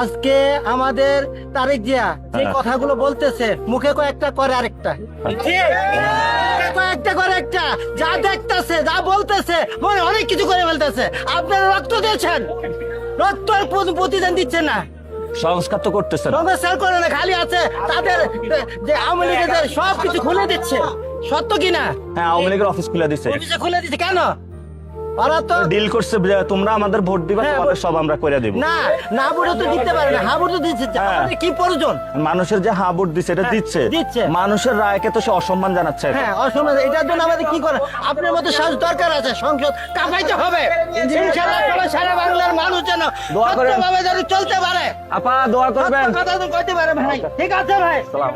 আজকে আমাদের তারেক জিয়া যে কথাগুলো বলতেছে, মুখে কয়েকটা করে আরেকটা, কয়েকটা করে একটা, যা দেখতেছে যা বলতেছে মনে অনেক কিছু করে ফেলতেছে। আপনারা রক্ত দিয়েছেন, রক্ত প্রতিদান দিচ্ছেন না, সংস্কার তো করতেছে না। সংস্কার করে না, খালি আছে তাদের যে আওয়ামী লীগের সবকিছু খুলে দিচ্ছে। সত্য কিনা? হ্যাঁ, আওয়ামী লীগের অফিস খুলে দিছে, অফিসে খুলে দিচ্ছে কেন? ওরা তো ডিল করছে যে তোমরা আমাদের ভোট দিবা, হ্যাঁ, তোমাদের সব আমরা করে দিব। না, না ভোটও তো দিতে পারে না, হ্যাঁ ভোট তো দিচ্ছে। হ্যাঁ। আমাদের কি প্রয়োজন? মানুষের যে হা ভোট দিচ্ছে এটা হ্যাঁ, দিচ্ছে, দিচ্ছে। মানুষের রায়কে তো সে অসম্মান জানাচ্ছে। হ্যাঁ, অসম্মান। এটার জন্য আমাদের কি করে? আপনার মতো সাহস দরকার আছে, সংসদ কাঁপাইতে হবে। ইনশাআল্লাহ সবাই সারা বাংলার মানুষ যেন দোয়া করেন। সত্যভাবে যেন চলতে পারে, আপা দোয়া করবেন। সত্য কথা তো কইতে পারে ভাই। ঠিক আছে ভাই। সালাম।